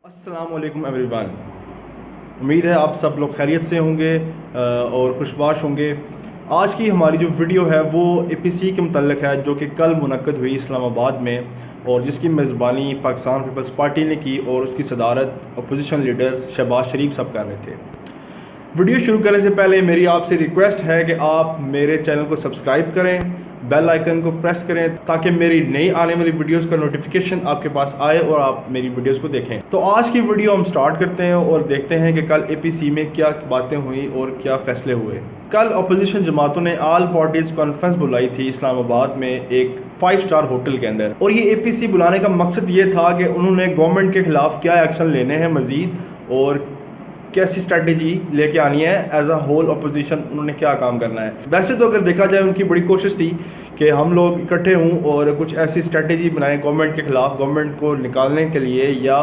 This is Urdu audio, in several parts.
السلام علیکم ایوری ون. امید ہے آپ سب لوگ خیریت سے ہوں گے اور خوشباش ہوں گے. آج کی ہماری جو ویڈیو ہے وہ اے پی سی کے متعلق ہے، جو کہ کل منعقد ہوئی اسلام آباد میں، اور جس کی میزبانی پاکستان پیپلز پارٹی نے کی اور اس کی صدارت اپوزیشن لیڈر شہباز شریف صاحب کر رہے تھے. ویڈیو شروع کرنے سے پہلے میری آپ سے ریکویسٹ ہے کہ آپ میرے چینل کو سبسکرائب کریں، بیل آئیکن کو پریس کریں تاکہ میری نئی آنے والی ویڈیوز کا نوٹیفیکیشن آپ کے پاس آئے اور آپ میری ویڈیوز کو دیکھیں. تو آج کی ویڈیو ہم سٹارٹ کرتے ہیں اور دیکھتے ہیں کہ کل اے پی سی میں کیا باتیں ہوئیں اور کیا فیصلے ہوئے. کل اپوزیشن جماعتوں نے آل پارٹیز کانفرنس بلائی تھی اسلام آباد میں ایک 5 اسٹار ہوٹل کے اندر، اور یہ اے پی سی بلانے کا مقصد یہ تھا کہ انہوں نے گورنمنٹ کے خلاف کیا ایکشن لینے ہیں مزید، اور کیسی اسٹریٹجی لے کے آنی ہے ایز اے ہول اپوزیشن، انہوں نے کیا کام کرنا ہے. ویسے تو اگر دیکھا جائے ان کی بڑی کوشش تھی کہ ہم لوگ اکٹھے ہوں اور کچھ ایسی اسٹریٹجی بنائیں گورنمنٹ کے خلاف، گورنمنٹ کو نکالنے کے لیے یا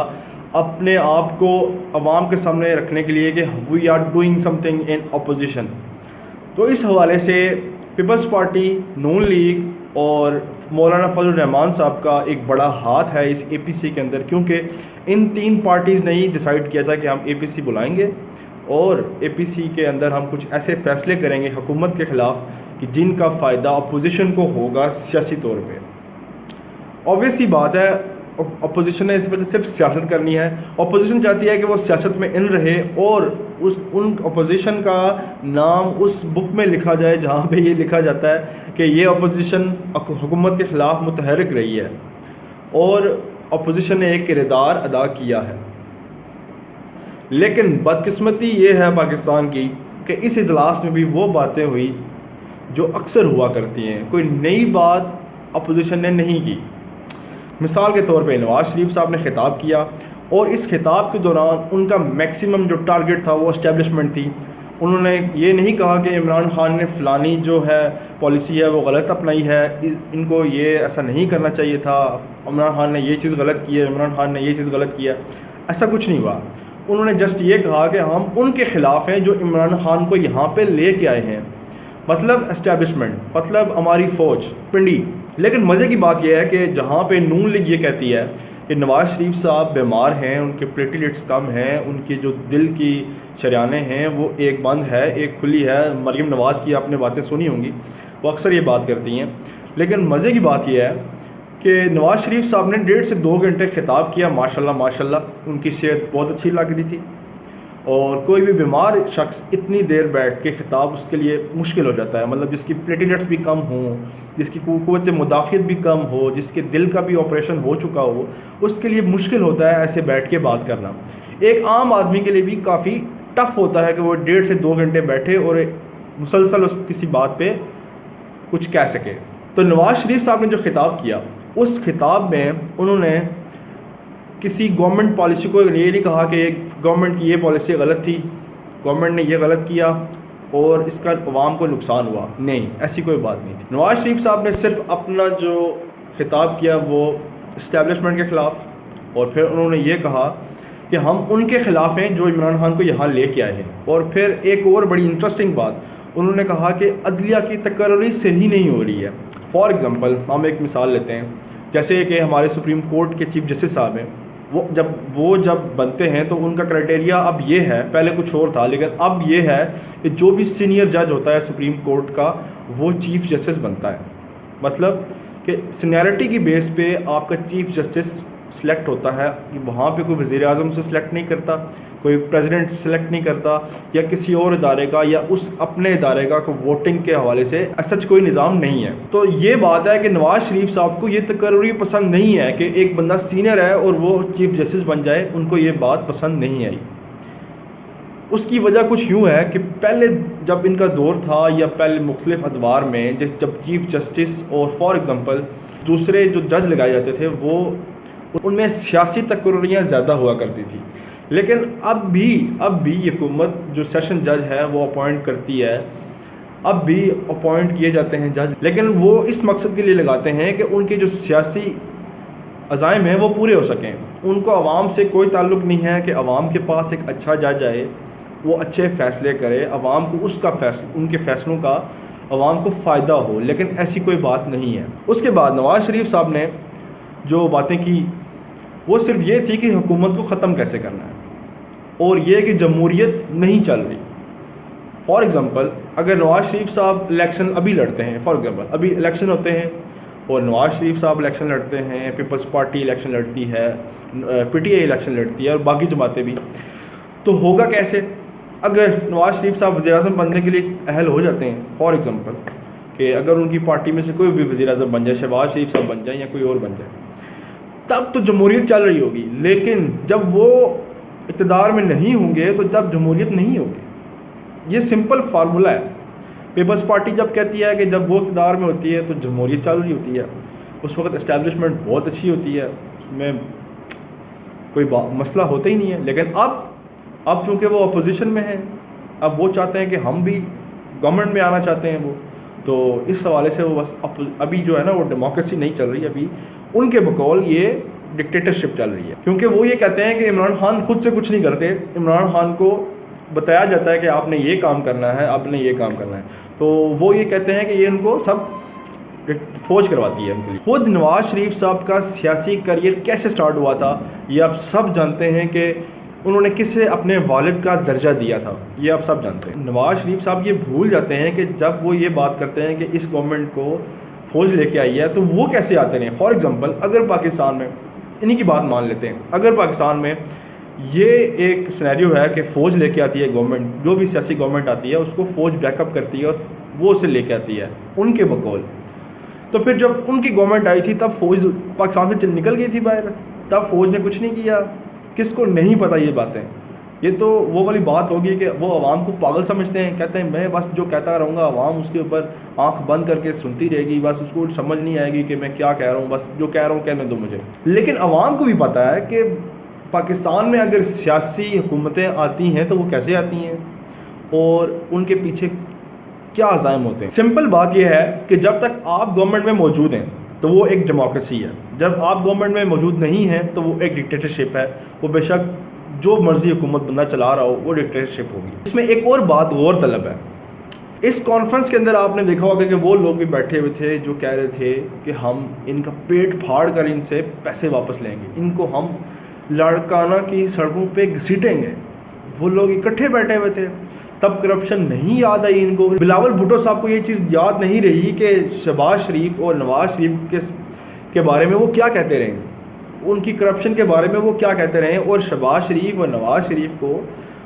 اپنے آپ کو عوام کے سامنے رکھنے کے لیے کہ we are doing something in opposition. تو اس حوالے سے پیپلز پارٹی، نون لیگ اور مولانا فضل الرحمان صاحب کا ایک بڑا ہاتھ ہے اس اے پی سی کے اندر، کیونکہ ان 3 پارٹیز نے ہی ڈیسائیڈ کیا تھا کہ ہم اے پی سی بلائیں گے اور اے پی سی کے اندر ہم کچھ ایسے فیصلے کریں گے حکومت کے خلاف کہ جن کا فائدہ اپوزیشن کو ہوگا سیاسی طور پہ. آبویس سی بات ہے، اپوزیشن نے اس وقت صرف سیاست کرنی ہے. اپوزیشن چاہتی ہے کہ وہ سیاست میں ان رہے اور ان اپوزیشن کا نام اس بک میں لکھا جائے جہاں پہ یہ لکھا جاتا ہے کہ یہ اپوزیشن حکومت کے خلاف متحرک رہی ہے اور اپوزیشن نے ایک کردار ادا کیا ہے. لیکن بدقسمتی یہ ہے پاکستان کی کہ اس اجلاس میں بھی وہ باتیں ہوئی جو اکثر ہوا کرتی ہیں، کوئی نئی بات اپوزیشن نے نہیں کی. مثال کے طور پہ نواز شریف صاحب نے خطاب کیا اور اس خطاب کے دوران ان کا میکسیمم جو ٹارگٹ تھا وہ اسٹیبلشمنٹ تھی. انہوں نے یہ نہیں کہا کہ عمران خان نے فلانی جو ہے پالیسی ہے وہ غلط اپنائی ہے، ان کو یہ ایسا نہیں کرنا چاہیے تھا، عمران خان نے یہ چیز غلط کی ہے، عمران خان نے یہ چیز غلط کیا. ایسا کچھ نہیں ہوا. انہوں نے جسٹ یہ کہا کہ ہم ان کے خلاف ہیں جو عمران خان کو یہاں پہ لے کے آئے ہیں، مطلب اسٹیبلشمنٹ، مطلب ہماری فوج پنڈی. لیکن مزے کی بات یہ ہے کہ جہاں پہ نون لیگ یہ کہتی ہے کہ نواز شریف صاحب بیمار ہیں، ان کے پلیٹلیٹس کم ہیں، ان کی جو دل کی شریانیں ہیں وہ ایک بند ہے ایک کھلی ہے. مریم نواز کی آپ نے باتیں سنی ہوں گی، وہ اکثر یہ بات کرتی ہیں. لیکن مزے کی بات یہ ہے کہ نواز شریف صاحب نے 1.5 سے 2 گھنٹے خطاب کیا. ماشاءاللہ ان کی صحت بہت اچھی لگ رہی تھی، اور کوئی بھی بیمار شخص اتنی دیر بیٹھ کے خطاب اس کے لیے مشکل ہو جاتا ہے. مطلب جس کی پلیٹلیٹس بھی کم ہوں، جس کی قوت مدافعت بھی کم ہو، جس کے دل کا بھی آپریشن ہو چکا ہو، اس کے لیے مشکل ہوتا ہے ایسے بیٹھ کے بات کرنا. ایک عام آدمی کے لیے بھی کافی ٹف ہوتا ہے کہ وہ 1.5 سے 2 گھنٹے بیٹھے اور مسلسل اس کسی بات پہ کچھ کہہ سکے. تو نواز شریف صاحب نے جو خطاب کیا، اس خطاب میں انہوں نے کسی گورنمنٹ پالیسی کو یہ نہیں کہا کہ گورنمنٹ کی یہ پالیسی غلط تھی، گورنمنٹ نے یہ غلط کیا اور اس کا عوام کو نقصان ہوا. نہیں، ایسی کوئی بات نہیں تھی. نواز شریف صاحب نے صرف اپنا جو خطاب کیا وہ اسٹیبلشمنٹ کے خلاف، اور پھر انہوں نے یہ کہا کہ ہم ان کے خلاف ہیں جو عمران خان کو یہاں لے کے آئے ہیں. اور پھر ایک اور بڑی انٹرسٹنگ بات انہوں نے کہا کہ عدلیہ کی تقرری صحیح نہیں ہو رہی ہے. فار ایگزامپل ہم ایک مثال لیتے ہیں، جیسے کہ ہمارے سپریم کورٹ کے چیف جسٹس صاحب ہیں، وہ جب بنتے ہیں تو ان کا کرائٹیریا اب یہ ہے، پہلے کچھ اور تھا لیکن اب یہ ہے کہ جو بھی سینئر جج ہوتا ہے سپریم کورٹ کا وہ چیف جسٹس بنتا ہے. مطلب کہ سینیرٹی کی بیس پہ آپ کا چیف جسٹس سلیکٹ ہوتا ہے. وہاں پہ کوئی وزیر اعظم سے سلیکٹ نہیں کرتا، کوئی پریزیڈنٹ سلیکٹ نہیں کرتا، یا کسی اور ادارے کا یا اس اپنے ادارے کا کوئی ووٹنگ کے حوالے سے سچ کوئی نظام نہیں ہے. تو یہ بات ہے کہ نواز شریف صاحب کو یہ تقرری پسند نہیں ہے کہ ایک بندہ سینئر ہے اور وہ چیف جسٹس بن جائے. ان کو یہ بات پسند نہیں آئی. اس کی وجہ کچھ یوں ہے کہ پہلے جب ان کا دور تھا یا پہلے مختلف ادوار میں جب چیف جسٹس اور فار ایگزامپل دوسرے جو جج لگائے جاتے تھے وہ ان میں سیاسی تقرریاں زیادہ ہوا کرتی تھی. لیکن اب بھی حکومت جو سیشن جج ہے وہ اپوائنٹ کرتی ہے، اب بھی اپوائنٹ کیے جاتے ہیں جج، لیکن وہ اس مقصد کے لیے لگاتے ہیں کہ ان کے جو سیاسی عزائم ہیں وہ پورے ہو سکیں. ان کو عوام سے کوئی تعلق نہیں ہے کہ عوام کے پاس ایک اچھا جج آئے، وہ اچھے فیصلے کرے، عوام کو ان کے فیصلوں کا عوام کو فائدہ ہو. لیکن ایسی کوئی بات نہیں ہے. اس کے بعد نواز شریف صاحب نے جو باتیں کی وہ صرف یہ تھی کہ حکومت کو ختم کیسے کرنا ہے، اور یہ کہ جمہوریت نہیں چل رہی۔ فار ایگزامپل اگر نواز شریف صاحب الیکشن ابھی لڑتے ہیں، فار ایگزامپل ابھی الیکشن ہوتے ہیں اور نواز شریف صاحب الیکشن لڑتے ہیں، پیپلز پارٹی الیکشن لڑتی ہے، پی ٹی آئی الیکشن لڑتی ہے اور باقی جماعتیں بھی، تو ہوگا کیسے؟ اگر نواز شریف صاحب وزیر اعظم بننے کے لیے اہل ہو جاتے ہیں، فار ایگزامپل کہ اگر ان کی پارٹی میں سے کوئی بھی وزیر اعظم بن جائے، شہباز شریف صاحب بن جائیں یا کوئی اور بن جائے، تب تو جمہوریت چل رہی ہوگی۔ لیکن جب وہ اقتدار میں نہیں ہوں گے تو تب جمہوریت نہیں ہوگی۔ یہ سمپل فارمولہ ہے۔ پیپلز پارٹی جب کہتی ہے کہ جب وہ اقتدار میں ہوتی ہے تو جمہوریت چل رہی ہوتی ہے، اس وقت اسٹیبلشمنٹ بہت اچھی ہوتی ہے، اس میں کوئی مسئلہ ہوتا ہی نہیں ہے۔ لیکن اب چونکہ وہ اپوزیشن میں ہیں، اب وہ چاہتے ہیں کہ ہم بھی گورنمنٹ میں آنا چاہتے ہیں، وہ تو اس حوالے سے وہ بس ابھی جو ہے نا وہ ڈیموکریسی نہیں چل رہی، ابھی ان کے بقول یہ ڈکٹیٹرشپ چل رہی ہے، کیونکہ وہ یہ کہتے ہیں کہ عمران خان خود سے کچھ نہیں کرتے، عمران خان کو بتایا جاتا ہے کہ آپ نے یہ کام کرنا ہے، آپ نے یہ کام کرنا ہے، تو وہ یہ کہتے ہیں کہ یہ ان کو سب فوج کرواتی ہے ان کے لیے۔ خود نواز شریف صاحب کا سیاسی کریئر کیسے سٹارٹ ہوا تھا یہ آپ سب جانتے ہیں کہ انہوں نے کسے اپنے والد کا درجہ دیا تھا، یہ آپ سب جانتے ہیں۔ نواز شریف صاحب یہ بھول جاتے ہیں کہ جب وہ یہ بات کرتے ہیں کہ اس گورنمنٹ کو فوج لے کے آئی ہے تو وہ کیسے آتے ہیں۔ فار ایگزامپل اگر پاکستان میں انہی کی بات مان لیتے ہیں، اگر پاکستان میں یہ ایک سینیریو ہے کہ فوج لے کے آتی ہے گورنمنٹ، جو بھی سیاسی گورنمنٹ آتی ہے اس کو فوج بیک اپ کرتی ہے اور وہ اسے لے کے آتی ہے ان کے بقول، تو پھر جب ان کی گورنمنٹ آئی تھی تب فوج پاکستان سے نکل گئی تھی باہر، تب فوج نے کچھ نہیں کیا۔ کس کو نہیں پتہ یہ باتیں؟ یہ تو وہ والی بات ہوگی کہ وہ عوام کو پاگل سمجھتے ہیں، کہتے ہیں میں بس جو کہتا رہوں گا، عوام اس کے اوپر آنکھ بند کر کے سنتی رہے گی، بس اس کو سمجھ نہیں آئے گی کہ میں کیا کہہ رہا ہوں، بس جو کہہ رہا ہوں کہنے دو مجھے۔ لیکن عوام کو بھی پتہ ہے کہ پاکستان میں اگر سیاسی حکومتیں آتی ہیں تو وہ کیسے آتی ہیں اور ان کے پیچھے کیا عزائم ہوتے ہیں۔ سمپل بات یہ ہے کہ جب تک آپ گورنمنٹ میں موجود ہیں تو وہ ایک ڈیموکریسی ہے، جب آپ گورنمنٹ میں موجود نہیں ہیں تو وہ ایک ڈکٹیٹرشپ ہے، وہ بے شک جو مرضی حکومت بندہ چلا رہا ہو وہ ڈکٹیٹرشپ ہوگی۔ اس میں ایک اور بات غور طلب ہے، اس کانفرنس کے اندر آپ نے دیکھا ہوگا کہ وہ لوگ بھی بیٹھے ہوئے تھے جو کہہ رہے تھے کہ ہم ان کا پیٹ پھاڑ کر ان سے پیسے واپس لیں گے، ان کو ہم لاڑکانہ کی سڑکوں پہ گھسیٹیں گے، وہ لوگ اکٹھے بیٹھے ہوئے تھے۔ تب کرپشن نہیں یاد آئی ان کو، بلاول بھٹو صاحب کو یہ چیز یاد نہیں رہی کہ شہباز شریف اور نواز شریف کے بارے میں وہ کیا کہتے رہے، ان کی کرپشن کے بارے میں وہ کیا کہتے رہے، اور شہباز شریف اور نواز شریف کو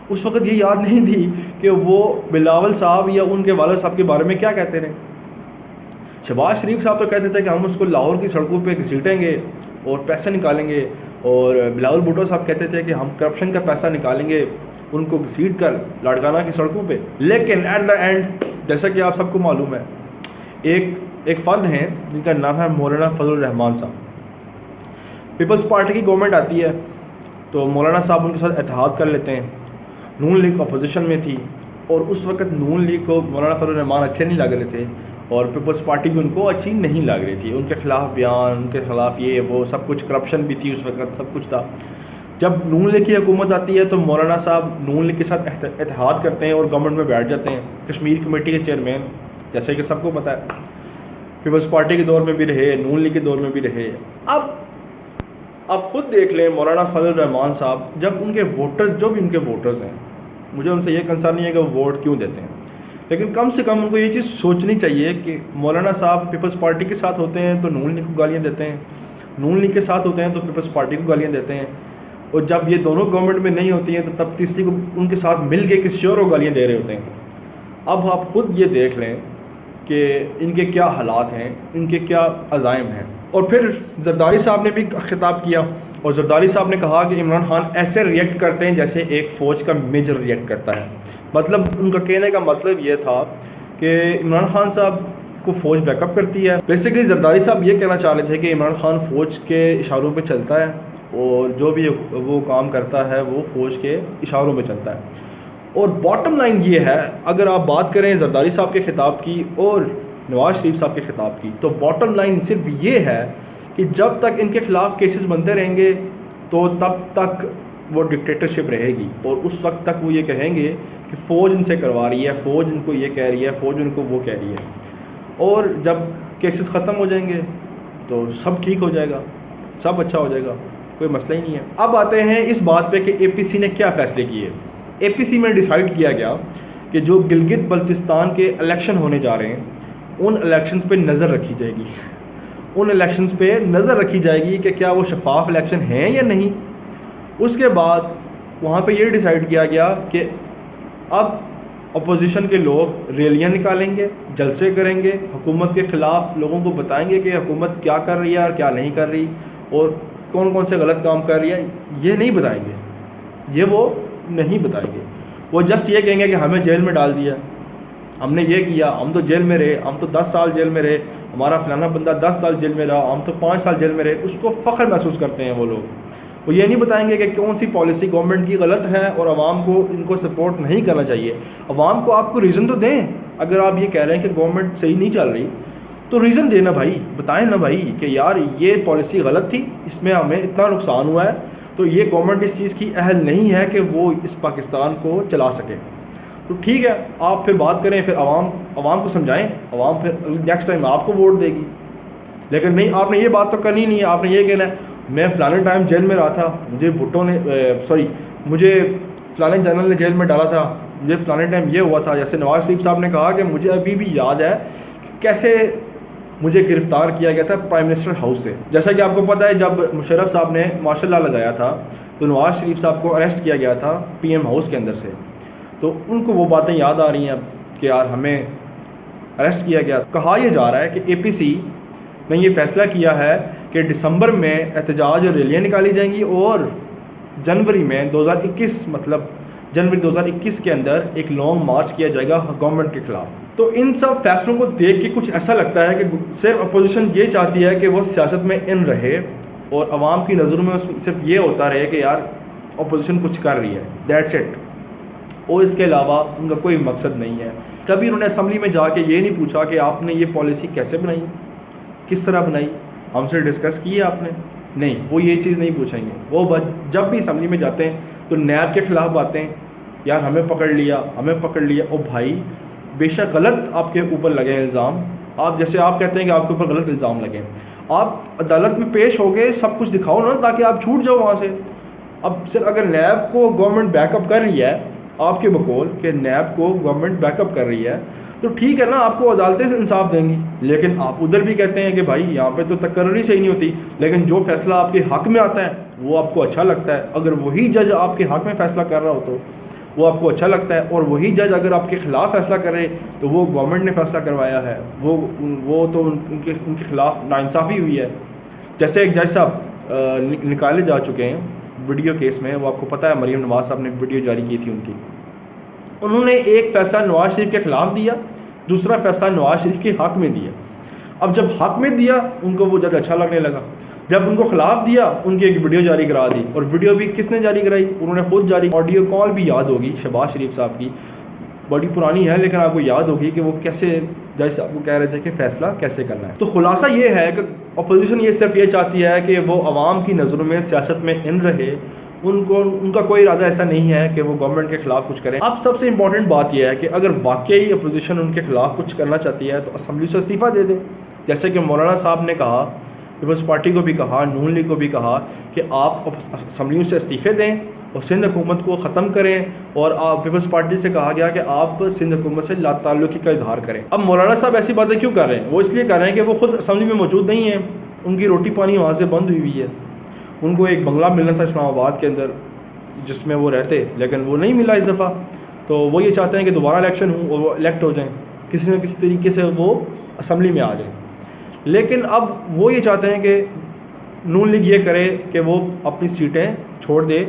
اس وقت یہ یاد نہیں تھی کہ وہ بلاول صاحب یا ان کے والد صاحب کے بارے میں کیا کہتے رہے۔ شہباز شریف صاحب تو کہتے تھے کہ ہم اس کو لاہور کی سڑکوں پہ گھسیٹیں گے اور پیسے نکالیں گے، اور بلاول بھٹو صاحب کہتے تھے کہ ہم کرپشن کا پیسہ نکالیں گے ان کو گھسیٹ کر لاڑکانہ کی سڑکوں پہ۔ لیکن ایٹ دا اینڈ جیسا کہ آپ سب کو معلوم ہے، ایک فرد ہیں جن کا نام ہے مولانا فضل الرحمان صاحب۔ پیپلز پارٹی کی گورنمنٹ آتی ہے تو مولانا صاحب ان کے ساتھ اتحاد کر لیتے ہیں۔ نون لیگ اپوزیشن میں تھی اور اس وقت نون لیگ کو مولانا فضل الرحمان اچھے نہیں لگ رہے تھے اور پیپلز پارٹی بھی ان کو اچھی نہیں لگ رہی تھی، ان کے خلاف بیان، ان کے خلاف یہ وہ سب کچھ، کرپشن بھی تھی اس وقت، سب کچھ تھا۔ جب نون لیگ کی حکومت آتی ہے تو مولانا صاحب نون لیگ کے ساتھ اتحاد کرتے ہیں اور گورنمنٹ میں بیٹھ جاتے ہیں، کشمیر کمیٹی کے چیئرمین، جیسے کہ سب کو پتہ ہے، پیپلز پارٹی کے دور میں بھی رہے، نون لیگ کے دور میں بھی رہے۔ اب آپ خود دیکھ لیں مولانا فضل الرحمان صاحب، جب ان کے ووٹرز، جو بھی ان کے ووٹرز ہیں، مجھے ان سے یہ کنسرن نہیں ہے کہ وہ ووٹ کیوں دیتے ہیں، لیکن کم سے کم ان کو یہ چیز سوچنی چاہیے کہ مولانا صاحب پیپلز پارٹی کے ساتھ ہوتے ہیں تو نون لیگ کو گالیاں دیتے ہیں، نون لیگ کے ساتھ ہوتے ہیں تو پیپلز پارٹی کو گالیاں دیتے ہیں، اور جب یہ دونوں گورنمنٹ میں نہیں ہوتی ہیں تو تب تیسری کو ان کے ساتھ مل کے کسی اور کو گالیاں دے رہے ہوتے ہیں۔ اب آپ خود یہ دیکھ لیں کہ ان کے کیا حالات ہیں، ان کے کیا عزائم ہیں۔ اور پھر زرداری صاحب نے بھی خطاب کیا اور زرداری صاحب نے کہا کہ عمران خان ایسے ریئیکٹ کرتے ہیں جیسے ایک فوج کا میجر ریئیکٹ کرتا ہے۔ مطلب ان کا کہنے کا مطلب یہ تھا کہ عمران خان صاحب کو فوج بیک اپ کرتی ہے۔ بیسیکلی زرداری صاحب یہ کہنا چاہ رہے تھے کہ عمران خان فوج کے اشاروں پہ چلتا ہے اور جو بھی وہ کام کرتا ہے وہ فوج کے اشاروں پہ چلتا ہے۔ اور باٹم لائن یہ ہے، اگر آپ بات کریں زرداری صاحب کے خطاب کی اور نواز شریف صاحب کے خطاب کی، تو باٹم لائن صرف یہ ہے کہ جب تک ان کے خلاف کیسز بنتے رہیں گے تو تب تک وہ ڈکٹیٹرشپ رہے گی، اور اس وقت تک وہ یہ کہیں گے کہ فوج ان سے کروا رہی ہے، فوج ان کو یہ کہہ رہی ہے، فوج ان کو وہ کہہ رہی ہے۔ اور جب کیسز ختم ہو جائیں گے تو سب ٹھیک ہو جائے گا، سب اچھا ہو جائے گا۔ کوئی مسئلہ ہی نہیں ہے. اب آتے ہیں اس بات پہ کہ اے پی سی نے کیا فیصلے کیے. اے پی سی میں ڈیسائیڈ کیا گیا کہ جو گلگت بلتستان کے الیکشن ہونے جا رہے ہیں ان الیکشنز پہ نظر رکھی جائے گی. ان الیکشنز پہ نظر رکھی جائے گی کہ کیا وہ شفاف الیکشن ہیں یا نہیں. اس کے بعد وہاں پہ یہ ڈیسائیڈ کیا گیا کہ اب اپوزیشن کے لوگ ریلیاں نکالیں گے, جلسے کریں گے, حکومت کے خلاف لوگوں کو بتائیں گے کہ حکومت کیا کر رہی ہے اور کیا نہیں کر رہی اور کون کون سے غلط کام کر رہی ہے. یہ نہیں بتائیں گے, یہ وہ نہیں بتائیں گے. وہ جسٹ یہ کہیں گے کہ ہمیں جیل میں ڈال دیا, ہم نے یہ کیا, ہم تو جیل میں رہے, ہم تو 10 سال جیل میں رہے, ہمارا فلانا بندہ 10 سال جیل میں رہا, ہم تو 5 سال جیل میں رہے. اس کو فخر محسوس کرتے ہیں وہ لوگ. وہ یہ نہیں بتائیں گے کہ کون سی پالیسی گورنمنٹ کی غلط ہے اور عوام کو ان کو سپورٹ نہیں کرنا چاہیے. عوام کو آپ کو ریزن تو دیں. اگر آپ یہ کہہ رہے ہیں کہ گورنمنٹ صحیح نہیں چل رہی تو ریزن دینا بھائی, بتائیں نا بھائی کہ یار یہ پالیسی غلط تھی, اس میں ہمیں اتنا نقصان ہوا ہے, تو یہ گورنمنٹ اس چیز کی اہل نہیں ہے کہ وہ اس پاکستان کو چلا سکے. تو ٹھیک ہے, آپ پھر بات کریں, پھر عوام کو سمجھائیں, عوام پھر نیکسٹ ٹائم آپ کو ووٹ دے گی. لیکن نہیں, آپ نے یہ بات تو کرنی نہیں ہے. آپ نے یہ کہنا ہے میں فلانے ٹائم جیل میں رہا تھا, مجھے بھٹو نے مجھے فلانے جنرل نے جیل میں ڈالا تھا, مجھے فلانے ٹائم یہ ہوا تھا. جیسے نواز شریف صاحب نے کہا کہ مجھے ابھی بھی یاد ہے کہ کیسے مجھے گرفتار کیا گیا تھا پرائم منسٹر ہاؤس سے. جیسا کہ آپ کو پتہ ہے جب مشرف صاحب نے ماشاء اللہ لگایا تھا تو نواز شریف صاحب کو اریسٹ کیا گیا تھا پی ایم ہاؤس کے اندر سے. تو ان کو وہ باتیں یاد آ رہی ہیں اب کہ یار ہمیں اریسٹ کیا گیا. کہا یہ جا رہا ہے کہ اے پی سی نے یہ فیصلہ کیا ہے کہ دسمبر میں احتجاج اور ریلیاں نکالی جائیں گی اور جنوری میں 2021 کے اندر ایک لانگ مارچ کیا جائے گا گورنمنٹ کے خلاف. تو ان سب فیصلوں کو دیکھ کے کچھ ایسا لگتا ہے کہ صرف اپوزیشن یہ چاہتی ہے کہ وہ سیاست میں ان رہے اور عوام کی نظروں میں صرف یہ ہوتا رہے کہ یار اپوزیشن کچھ کر رہی ہے, دیٹس اٹ. اور اس کے علاوہ ان کا کوئی مقصد نہیں ہے. کبھی انہوں نے اسمبلی میں جا کے یہ نہیں پوچھا کہ آپ نے یہ پالیسی کیسے بنائی, کس طرح بنائی, ہم سے ڈسکس کی ہے آپ نے, نہیں, وہ یہ چیز نہیں پوچھیں گے. وہ جب بھی اسمبلی میں جاتے ہیں تو نیب کے خلاف باتیں, یار ہمیں پکڑ لیا. او بھائی بے شک غلط آپ کے اوپر لگے الزام, آپ جیسے آپ کہتے ہیں کہ آپ کے اوپر غلط الزام لگے, آپ عدالت میں پیش ہو گئے, سب کچھ دکھاؤ نا تاکہ آپ چھوٹ جاؤ وہاں سے. اب صرف اگر نیب کو گورنمنٹ بیک اپ کر رہی ہے, آپ کے بقول کہ نیب کو گورنمنٹ بیک اپ کر رہی ہے, تو ٹھیک ہے نا, آپ کو عدالتیں سے انصاف دیں گی. لیکن آپ ادھر بھی کہتے ہیں کہ بھائی یہاں پہ تو تقرری صحیح نہیں ہوتی, لیکن جو فیصلہ آپ کے حق میں آتا ہے وہ آپ کو اچھا لگتا ہے. اگر وہی جج آپ کے حق میں فیصلہ کر رہا ہو تو وہ آپ کو اچھا لگتا ہے, اور وہی جج اگر آپ کے خلاف فیصلہ کرے تو وہ گورنمنٹ نے فیصلہ کروایا ہے, وہ تو ان کے خلاف ناانصافی ہوئی ہے. جیسے ایک جج صاحب نکالے جا چکے ہیں ویڈیو کیس میں, وہ آپ کو پتہ ہے مریم نواز صاحب نے ویڈیو جاری کی تھی ان کی. انہوں نے ایک فیصلہ نواز شریف کے خلاف دیا, دوسرا فیصلہ نواز شریف کے حق میں دیا. اب جب حق میں دیا ان کو وہ جج اچھا لگنے لگا, جب ان کو خلاف دیا ان کی ایک ویڈیو جاری کرا دی. اور ویڈیو بھی کس نے جاری کرائی, انہوں نے خود جاری. آڈیو کال بھی یاد ہوگی شہباز شریف صاحب کی, بڑی پرانی ہے لیکن آپ کو یاد ہوگی کہ وہ کیسے جج صاحب کو کہہ رہے تھے کہ فیصلہ کیسے کرنا ہے. تو خلاصہ یہ ہے کہ اپوزیشن یہ صرف یہ چاہتی ہے کہ وہ عوام کی نظروں میں سیاست میں ان رہے, ان کا کوئی ارادہ ایسا نہیں ہے کہ وہ گورنمنٹ کے خلاف کچھ کریں. اب سب سے امپورٹنٹ بات یہ ہے کہ اگر واقعی اپوزیشن ان کے خلاف کچھ کرنا چاہتی ہے تو اسمبلی سے استعفیٰ دے دے. جیسے کہ مولانا صاحب نے کہا, پیپلز پارٹی کو بھی کہا, نون لیگ کو بھی کہا کہ آپ اسمبلیوں سے استعفے دیں اور سندھ حکومت کو ختم کریں, اور پیپلز پارٹی سے کہا گیا کہ آپ سندھ حکومت سے لا تعلقی کا اظہار کریں. اب مولانا صاحب ایسی باتیں کیوں کر رہے ہیں؟ وہ اس لیے کر رہے ہیں کہ وہ خود اسمبلی میں موجود نہیں ہیں, ان کی روٹی پانی وہاں سے بند ہوئی ہے. ان کو ایک بنگلہ ملنا تھا اسلام آباد کے اندر جس میں وہ رہتے, لیکن وہ نہیں ملا اس دفعہ. تو وہ یہ چاہتے ہیں کہ دوبارہ الیکشن ہوں اور وہ الیکٹ ہو جائیں, کسی نہ کسی طریقے سے وہ اسمبلی میں آ جائیں. لیکن اب وہ یہ چاہتے ہیں کہ نون لیگ یہ کرے کہ وہ اپنی سیٹیں چھوڑ دے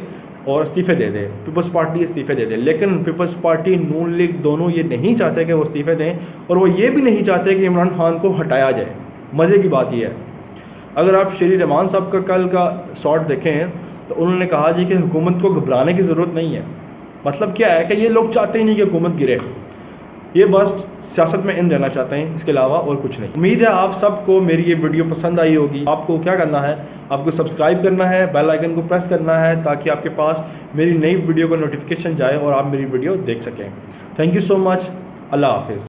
اور استعفے دے دے, پیپلز پارٹی استعفے دے دے. لیکن پیپلز پارٹی نون لیگ دونوں یہ نہیں چاہتے کہ وہ استعفے دیں, اور وہ یہ بھی نہیں چاہتے کہ عمران خان کو ہٹایا جائے. مزے کی بات یہ ہے, اگر آپ شری رحمان صاحب کا کل کا شارٹ دیکھیں تو انہوں نے کہا جی کہ حکومت کو گھبرانے کی ضرورت نہیں ہے. مطلب کیا ہے کہ یہ لوگ چاہتے ہی نہیں کہ حکومت گرے, یہ بس سیاست میں ان رہنا چاہتے ہیں, اس کے علاوہ اور کچھ نہیں. امید ہے آپ سب کو میری یہ ویڈیو پسند آئی ہوگی. آپ کو کیا کرنا ہے, آپ کو سبسکرائب کرنا ہے, بیل آئیکن کو پریس کرنا ہے تاکہ آپ کے پاس میری نئی ویڈیو کا نوٹیفیکیشن جائے اور آپ میری ویڈیو دیکھ سکیں. تھینک یو سو مچ. اللہ حافظ.